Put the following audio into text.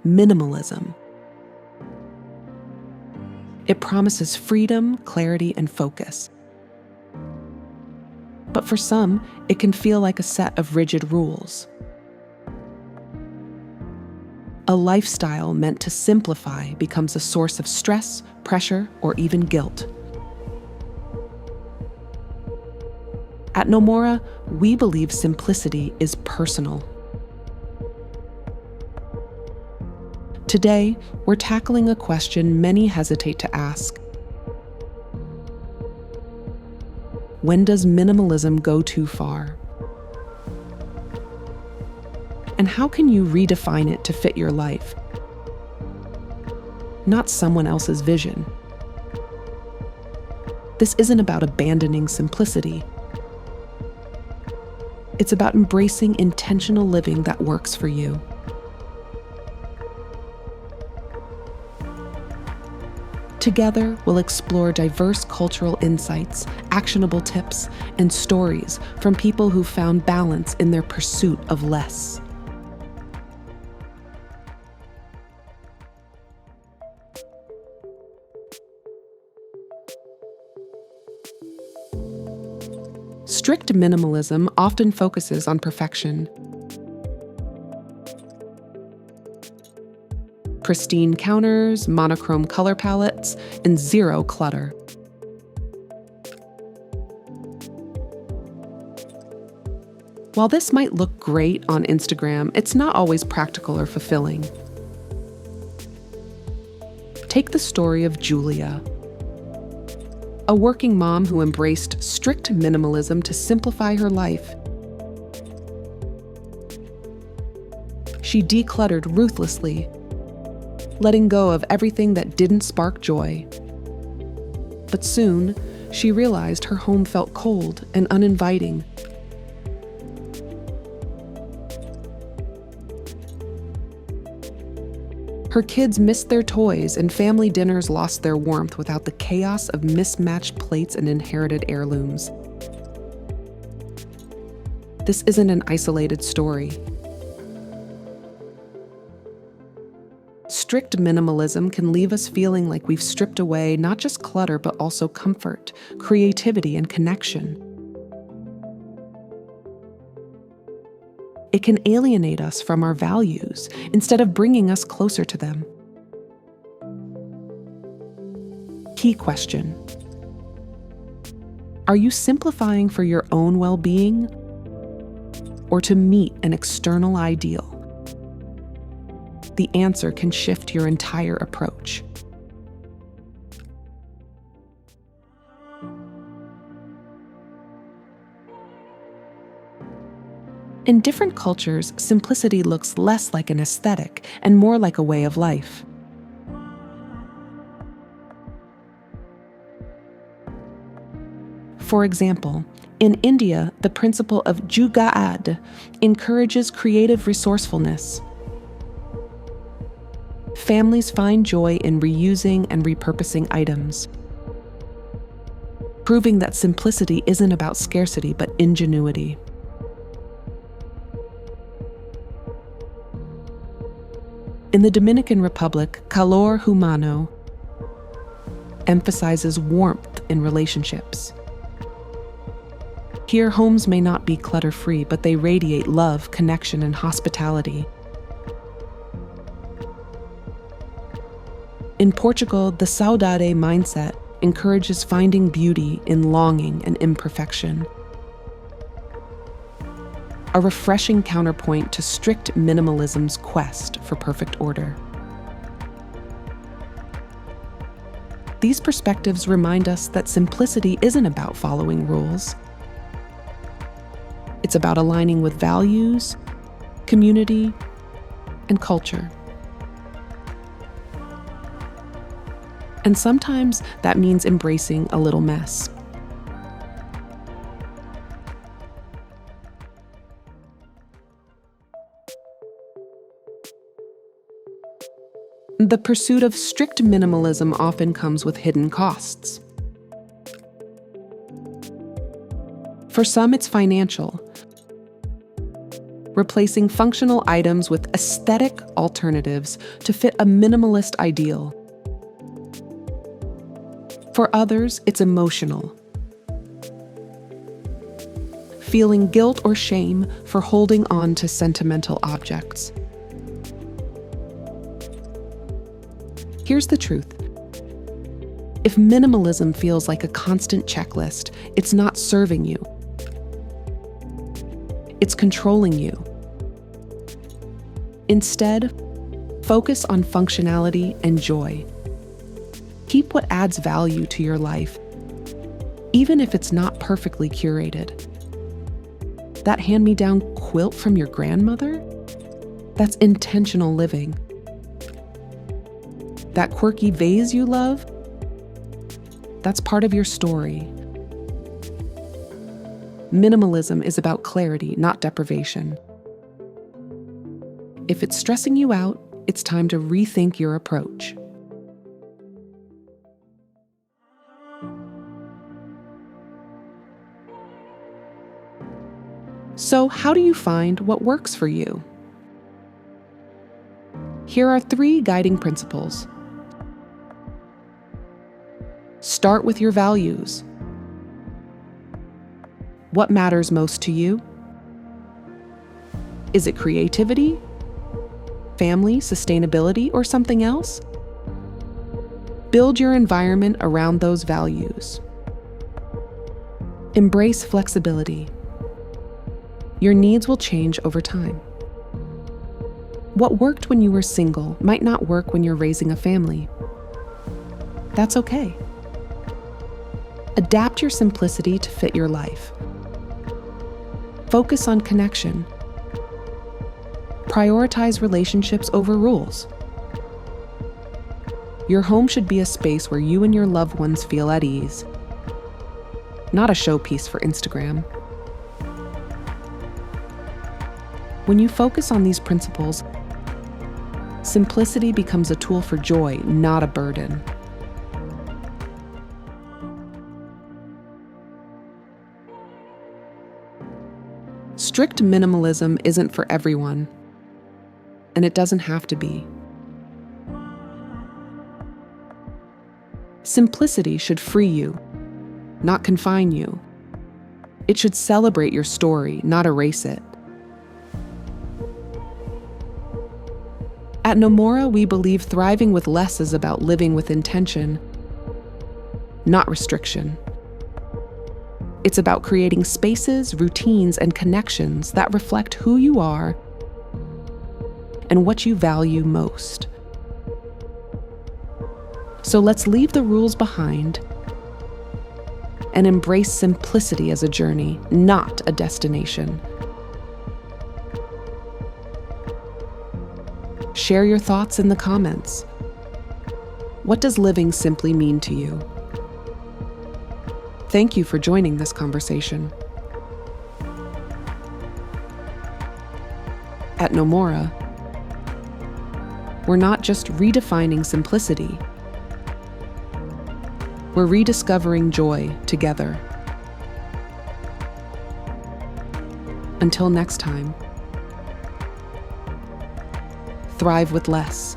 minimalism. It promises freedom, clarity, and focus. But for some, it can feel like a set of rigid rules. A lifestyle meant to simplify becomes a source of stress, pressure, or even guilt. At Nomora, we believe simplicity is personal. Today, we're tackling a question many hesitate to ask. When does minimalism go too far? And how can you redefine it to fit your life, not someone else's vision? This isn't about abandoning simplicity. It's about embracing intentional living that works for you. Together, we'll explore diverse cultural insights, actionable tips, and stories from people who found balance in their pursuit of less. Strict minimalism often focuses on perfection. Pristine counters, monochrome color palettes, and zero clutter. While this might look great on Instagram, it's not always practical or fulfilling. Take the story of Julia, a working mom who embraced strict minimalism to simplify her life. She decluttered ruthlessly, letting go of everything that didn't spark joy. But soon, she realized her home felt cold and uninviting. Her kids missed their toys, and family dinners lost their warmth without the chaos of mismatched plates and inherited heirlooms. This isn't an isolated story. Strict minimalism can leave us feeling like we've stripped away not just clutter, but also comfort, creativity, and connection. It can alienate us from our values instead of bringing us closer to them. Key question: are you simplifying for your own well-being or to meet an external ideal? The answer can shift your entire approach. In different cultures, simplicity looks less like an aesthetic and more like a way of life. For example, in India, the principle of Jugaad encourages creative resourcefulness. Families find joy in reusing and repurposing items, proving that simplicity isn't about scarcity but ingenuity. In the Dominican Republic, calor humano emphasizes warmth in relationships. Here, homes may not be clutter-free, but they radiate love, connection, and hospitality. In Portugal, the Saudade mindset encourages finding beauty in longing and imperfection. A refreshing counterpoint to strict minimalism's quest for perfect order. These perspectives remind us that simplicity isn't about following rules. It's about aligning with values, community, and culture. And sometimes that means embracing a little mess. The pursuit of strict minimalism often comes with hidden costs. For some, it's financial. replacing functional items with aesthetic alternatives to fit a minimalist ideal. For others, it's emotional. Feeling guilt or shame for holding on to sentimental objects. Here's the truth. If minimalism feels like a constant checklist, it's not serving you. It's controlling you. Instead, focus on functionality and joy. Keep what adds value to your life, even if it's not perfectly curated. That hand-me-down quilt from your grandmother? That's intentional living. That quirky vase you love? That's part of your story. Minimalism is about clarity, not deprivation. If it's stressing you out, it's time to rethink your approach. So, how do you find what works for you? Here are 3 guiding principles. Start with your values. What matters most to you? Is it creativity, family, sustainability, or something else? Build your environment around those values. Embrace flexibility. Your needs will change over time. What worked when you were single might not work when you're raising a family. That's okay. Adapt your simplicity to fit your life. Focus on connection. Prioritize relationships over rules. Your home should be a space where you and your loved ones feel at ease, not a showpiece for Instagram. When you focus on these principles, simplicity becomes a tool for joy, not a burden. Strict minimalism isn't for everyone, and it doesn't have to be. Simplicity should free you, not confine you. It should celebrate your story, not erase it. At Nomora, we believe thriving with less is about living with intention, not restriction. It's about creating spaces, routines, and connections that reflect who you are and what you value most. So let's leave the rules behind and embrace simplicity as a journey, not a destination. Share your thoughts in the comments. What does living simply mean to you? Thank you for joining this conversation. At Nomora, we're not just redefining simplicity, we're rediscovering joy together. Until next time, thrive with less.